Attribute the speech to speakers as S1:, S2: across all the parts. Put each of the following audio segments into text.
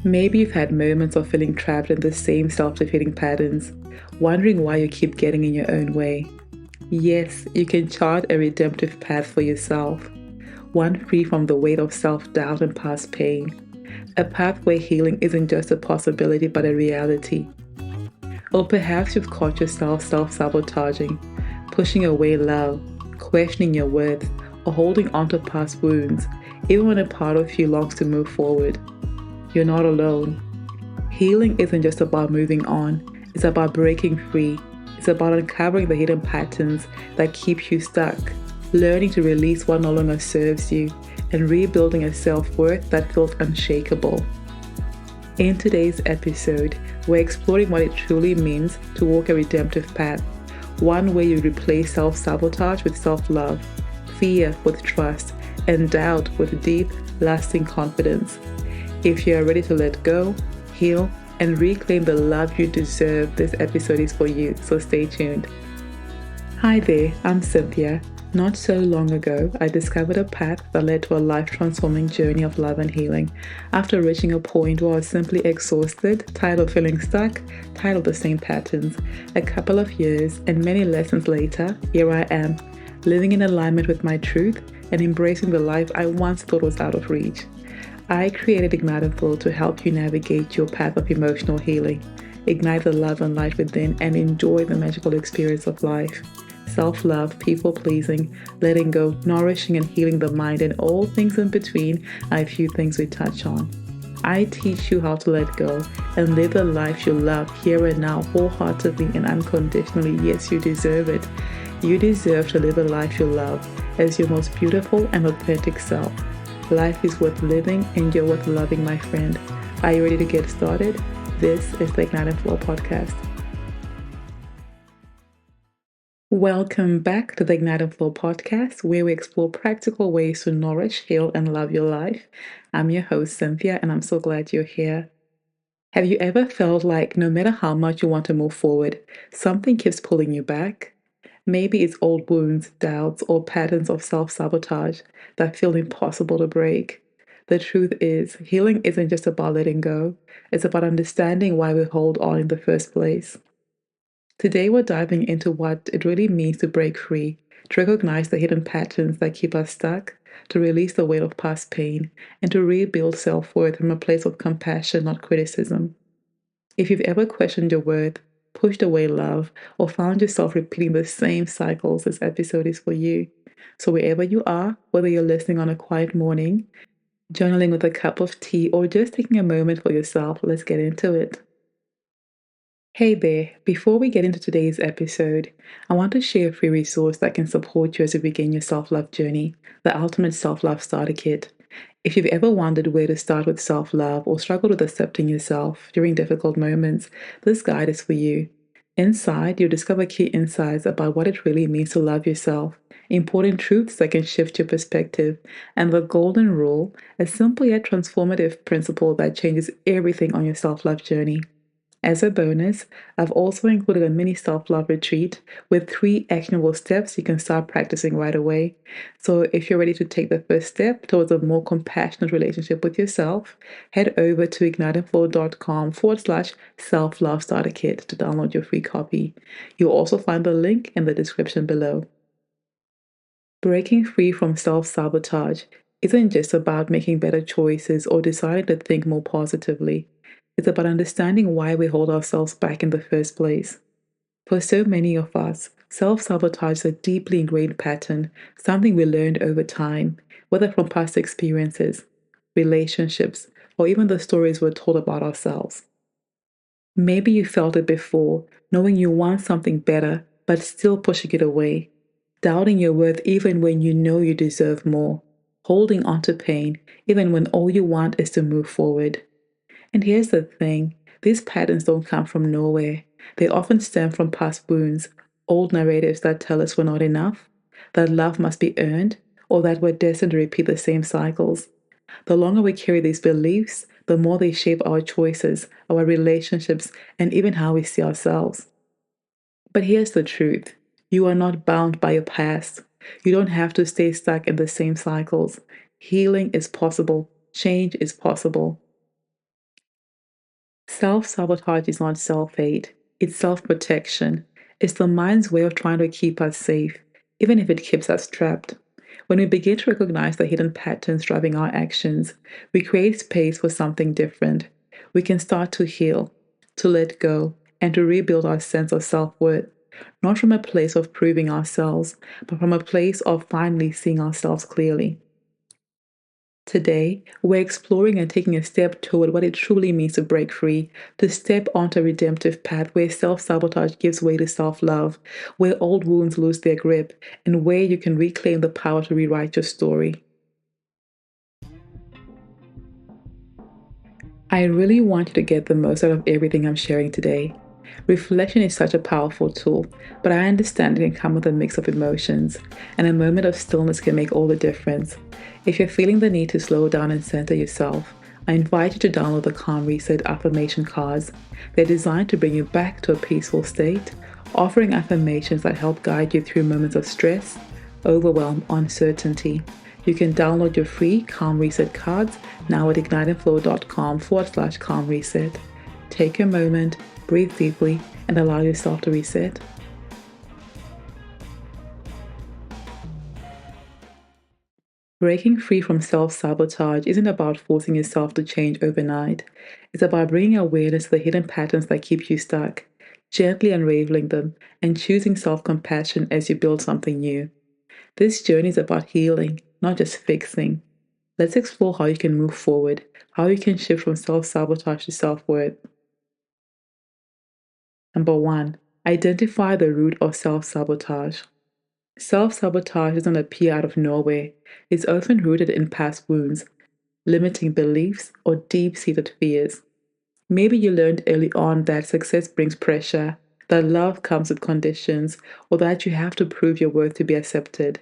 S1: Maybe you've had moments of feeling trapped in the same self-defeating patterns, wondering why you keep getting in your own way. Yes, you can chart a redemptive path for yourself, one free from the weight of self-doubt and past pain. A path where healing isn't just a possibility but a reality. Or perhaps you've caught yourself self-sabotaging, pushing away love, questioning your worth, or holding onto past wounds, even when a part of you longs to move forward. You're not alone. Healing isn't just about moving on, it's about breaking free. It's about uncovering the hidden patterns that keep you stuck, learning to release what no longer serves you, and rebuilding a self-worth that feels unshakable. In today's episode, we're exploring what it truly means to walk a redemptive path, one where you replace self-sabotage with self-love, fear with trust, and doubt with deep, lasting confidence. If you are ready to let go, heal, and reclaim the love you deserve, this episode is for you, so stay tuned. Hi there, I'm Cynthia. Not so long ago, I discovered a path that led to a life-transforming journey of love and healing. After reaching a point where I was simply exhausted, tired of feeling stuck, tired of the same patterns, a couple of years and many lessons later, here I am, living in alignment with my truth and embracing the life I once thought was out of reach. I created Redemptive to help you navigate your path of emotional healing, ignite the love and light within, and enjoy the magical experience of life. Self-love, people-pleasing, letting go, nourishing and healing the mind, and all things in between are a few things we touch on. I teach you how to let go and live the life you love here and now, wholeheartedly and unconditionally. Yes, you deserve it. You deserve to live a life you love as your most beautiful and authentic self. Life is worth living and you're worth loving, my friend. Are you ready to get started? This is the Redemptive podcast. Welcome back to the Redemptive podcast, where we explore practical ways to nourish, heal, and love your life. I'm your host, Cynthia, and I'm so glad you're here. Have you ever felt like no matter how much you want to move forward, something keeps pulling you back? Maybe it's old wounds, doubts, or patterns of self-sabotage that feel impossible to break. The truth is, healing isn't just about letting go, it's about understanding why we hold on in the first place. Today, we're diving into what it really means to break free, to recognize the hidden patterns that keep us stuck, to release the weight of past pain, and to rebuild self-worth from a place of compassion, not criticism. If you've ever questioned your worth, pushed away love, or found yourself repeating the same cycles, this episode is for you. So wherever you are, whether you're listening on a quiet morning, journaling with a cup of tea, or just taking a moment for yourself, let's get into it. Hey there, before we get into today's episode, I want to share a free resource that can support you as you begin your self-love journey, the Ultimate Self-Love Starter Kit. If you've ever wondered where to start with self-love or struggled with accepting yourself during difficult moments, this guide is for you. Inside, you'll discover key insights about what it really means to love yourself, important truths that can shift your perspective, and the golden rule, a simple yet transformative principle that changes everything on your self-love journey. As a bonus, I've also included a mini self-love retreat with 3 actionable steps you can start practicing right away. So if you're ready to take the first step towards a more compassionate relationship with yourself, head over to ignitingflow.com/self-love starter kit to download your free copy. You'll also find the link in the description below. Breaking free from self-sabotage isn't just about making better choices or deciding to think more positively. It's about understanding why we hold ourselves back in the first place. For so many of us, self-sabotage is a deeply ingrained pattern, something we learned over time, whether from past experiences, relationships, or even the stories we're told about ourselves. Maybe you felt it before, knowing you want something better, but still pushing it away, doubting your worth even when you know you deserve more, holding on to pain even when all you want is to move forward. And here's the thing, these patterns don't come from nowhere. They often stem from past wounds, old narratives that tell us we're not enough, that love must be earned, or that we're destined to repeat the same cycles. The longer we carry these beliefs, the more they shape our choices, our relationships, and even how we see ourselves. But here's the truth. You are not bound by your past. You don't have to stay stuck in the same cycles. Healing is possible. Change is possible. Self-sabotage is not self-hate, it's self-protection. It's the mind's way of trying to keep us safe, even if it keeps us trapped. When we begin to recognize the hidden patterns driving our actions, we create space for something different. We can start to heal, to let go, and to rebuild our sense of self-worth, not from a place of proving ourselves, but from a place of finally seeing ourselves clearly. Today, we're exploring and taking a step toward what it truly means to break free, to step onto a redemptive path where self sabotage gives way to self love, where old wounds lose their grip, and where you can reclaim the power to rewrite your story. I really want you to get the most out of everything I'm sharing today. Reflection is such a powerful tool, but I understand it can come with a mix of emotions, and a moment of stillness can make all the difference. If you're feeling the need to slow down and center yourself, I invite you to download the Calm Reset affirmation cards. They're designed to bring you back to a peaceful state, offering affirmations that help guide you through moments of stress, overwhelm, or uncertainty. You can download your free Calm Reset cards now at igniteandflow.com/calm reset. Take a moment, breathe deeply, and allow yourself to reset. Breaking free from self sabotage isn't about forcing yourself to change overnight. It's about bringing awareness to the hidden patterns that keep you stuck, gently unraveling them, and choosing self compassion as you build something new. This journey is about healing, not just fixing. Let's explore how you can move forward, how you can shift from self sabotage to self worth. Number one, identify the root of self sabotage. Self sabotage doesn't appear out of nowhere. It's often rooted in past wounds, limiting beliefs, or deep seated fears. Maybe you learned early on that success brings pressure, that love comes with conditions, or that you have to prove your worth to be accepted.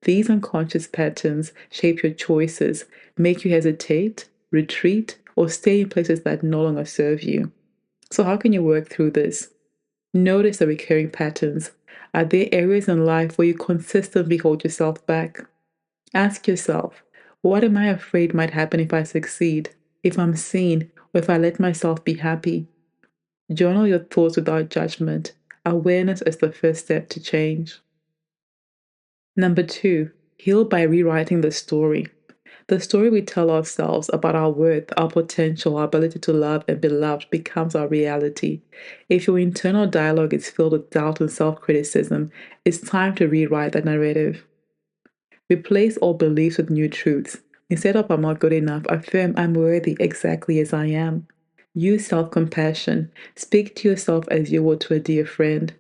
S1: These unconscious patterns shape your choices, make you hesitate, retreat, or stay in places that no longer serve you. So, how can you work through this? Notice the recurring patterns. Are there areas in life where you consistently hold yourself back? Ask yourself, what am I afraid might happen if I succeed, if I'm seen, or if I let myself be happy? Journal your thoughts without judgment. Awareness is the first step to change. Number two, heal by rewriting the story. The story we tell ourselves about our worth, our potential, our ability to love and be loved becomes our reality. If your internal dialogue is filled with doubt and self criticism, it's time to rewrite that narrative. Replace old beliefs with new truths. Instead of I'm not good enough, affirm I'm worthy exactly as I am. Use self compassion. Speak to yourself as you would to a dear friend.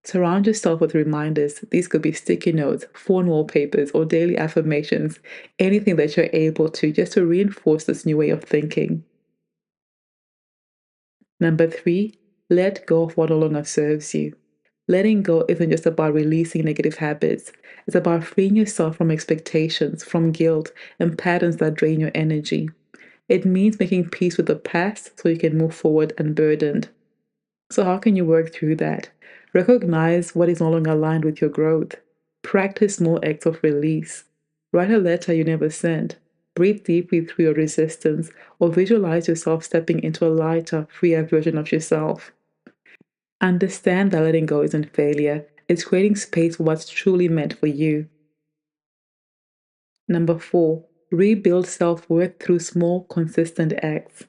S1: Surround yourself with reminders. These could be sticky notes, phone wallpapers, or daily affirmations, anything that you're able to just to reinforce this new way of thinking. Number three, let go of what no longer serves you. Letting go isn't just about releasing negative habits. It's about freeing yourself from expectations, from guilt, and patterns that drain your energy. It means making peace with the past so you can move forward unburdened. So, how can you work through that? Recognize what is no longer aligned with your growth. Practice small acts of release. Write a letter you never sent. Breathe deeply through your resistance, or visualize yourself stepping into a lighter, freer version of yourself. Understand that letting go isn't failure, it's creating space for what's truly meant for you. Number four, rebuild self worth through small, consistent acts.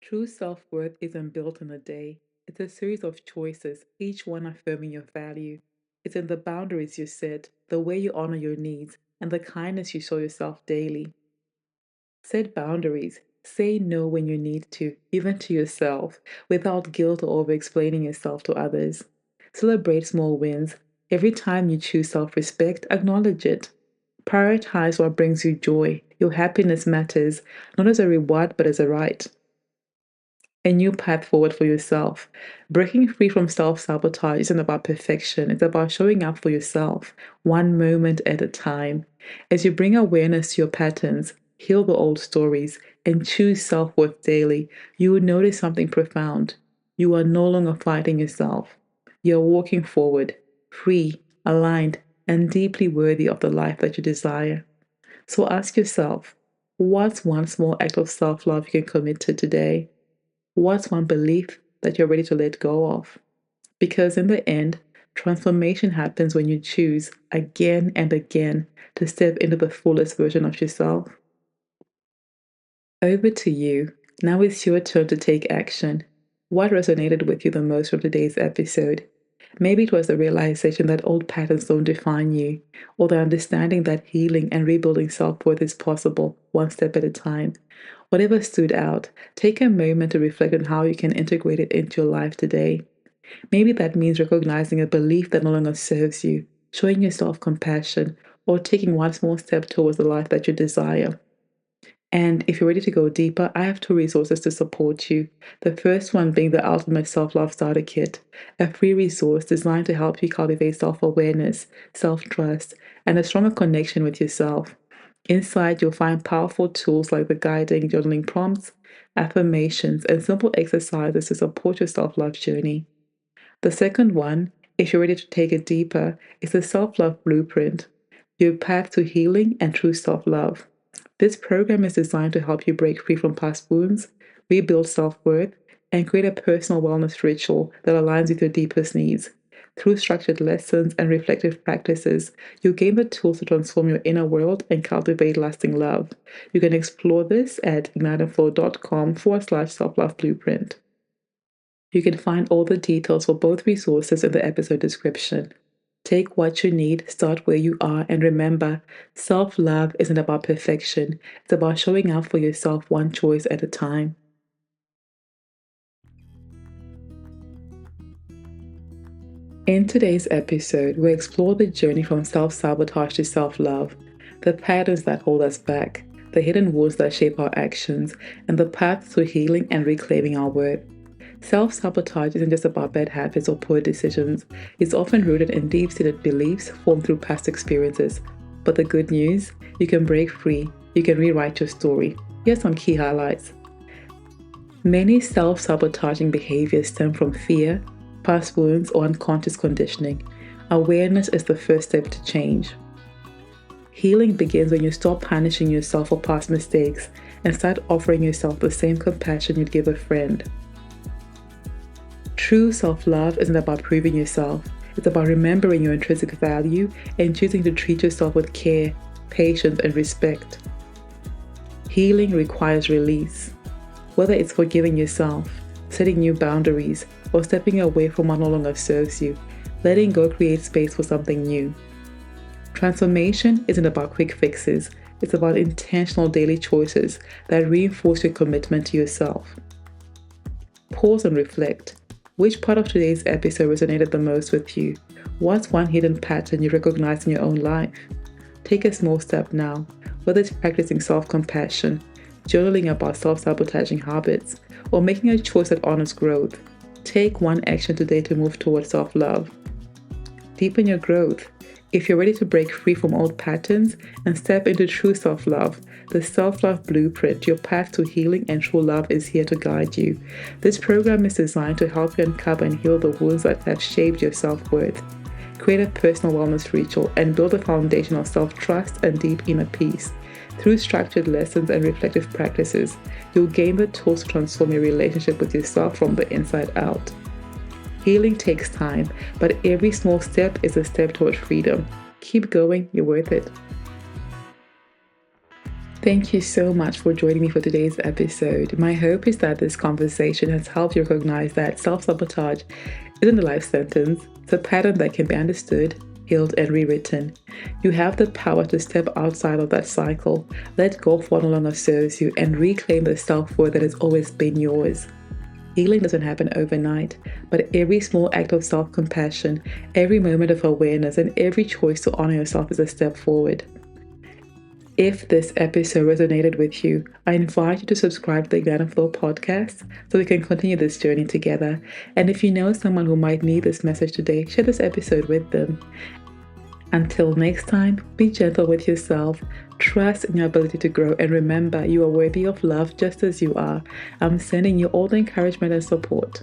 S1: True self worth isn't built in a day, it's a series of choices, each one affirming your value. It's in the boundaries you set, the way you honor your needs, and the kindness you show yourself daily. Set boundaries. Say no when you need to, even to yourself, without guilt or over explaining yourself to others. Celebrate small wins. Every time you choose self respect, acknowledge it. Prioritize what brings you joy. Your happiness matters, not as a reward, but as a right. A new path forward for yourself. Breaking free from self sabotage isn't about perfection, it's about showing up for yourself, one moment at a time. As you bring awareness to your patterns, heal the old stories, and choose self worth daily, you will notice something profound. You are no longer fighting yourself. You're walking forward, free, aligned, and deeply worthy of the life that you desire. So ask yourself, what's one small act of self love you can commit to today? What's one belief that you're ready to let go of? Because in the end, transformation happens when you choose again and again to step into the fullest version of yourself. Over to you. Now it's your turn to take action. What resonated with you the most from today's episode? Maybe it was the realization that old patterns don't define you, or the understanding that healing and rebuilding self-worth is possible, one step at a time. Whatever stood out, take a moment to reflect on how you can integrate it into your life today. Maybe that means recognizing a belief that no longer serves you, showing yourself compassion, or taking one small step towards the life that you desire. And if you're ready to go deeper, I have 2 resources to support you. The first one being the Ultimate Self-Love Starter Kit, a free resource designed to help you cultivate self-awareness, self-trust, and a stronger connection with yourself. Inside, you'll find powerful tools like the guiding journaling prompts, affirmations, and simple exercises to support your self-love journey. The second one, if you're ready to take it deeper, is the Self-Love Blueprint, your path to healing and true self-love. This program is designed to help you break free from past wounds, rebuild self-worth, and create a personal wellness ritual that aligns with your deepest needs. Through structured lessons and reflective practices, you gain the tools to transform your inner world and cultivate lasting love. You can explore this at igniteandflow.com/self-love blueprint. You can find all the details for both resources in the episode description. Take what you need, start where you are, and remember, self-love isn't about perfection. It's about showing up for yourself one choice at a time. In today's episode, we explore the journey from self-sabotage to self-love, the patterns that hold us back, the hidden wounds that shape our actions, and the path to healing and reclaiming our worth. Self-sabotage isn't just about bad habits or poor decisions. It's often rooted in deep-seated beliefs formed through past experiences. But the good news, you can break free. You can rewrite your story. Here's some key highlights. Many self-sabotaging behaviors stem from fear, past wounds, or unconscious conditioning. Awareness is the first step to change. Healing begins when you stop punishing yourself for past mistakes and start offering yourself the same compassion you'd give a friend. True self-love isn't about proving yourself. It's about remembering your intrinsic value and choosing to treat yourself with care, patience, and respect. Healing requires release. Whether it's forgiving yourself, setting new boundaries, or stepping away from what no longer serves you, letting go creates space for something new. Transformation isn't about quick fixes. It's about intentional daily choices that reinforce your commitment to yourself. Pause and reflect. Which part of today's episode resonated the most with you? What's one hidden pattern you recognize in your own life? Take a small step now, whether it's practicing self-compassion, journaling about self-sabotaging habits, or making a choice that honors growth. Take one action today to move towards self-love. Deepen your growth. If you're ready to break free from old patterns and step into true self-love, the Self-Love Blueprint, your path to healing and true love, is here to guide you. This program is designed to help you uncover and heal the wounds that have shaped your self-worth, create a personal wellness ritual, and build a foundation of self-trust and deep inner peace. Through structured lessons and reflective practices, you'll gain the tools to transform your relationship with yourself from the inside out. Healing takes time, but every small step is a step toward freedom. Keep going, you're worth it. Thank you so much for joining me for today's episode. My hope is that this conversation has helped you recognize that self-sabotage isn't a life sentence. It's a pattern that can be understood, healed, and rewritten. You have the power to step outside of that cycle, let go of what no longer serves you, and reclaim the self-worth that has always been yours. Healing doesn't happen overnight, but every small act of self-compassion, every moment of awareness, and every choice to honor yourself is a step forward. If this episode resonated with you, I invite you to subscribe to the Ignite and Flow podcast so we can continue this journey together. And if you know someone who might need this message today, share this episode with them. Until next time, be gentle with yourself, trust in your ability to grow, and remember you are worthy of love just as you are. I'm sending you all the encouragement and support.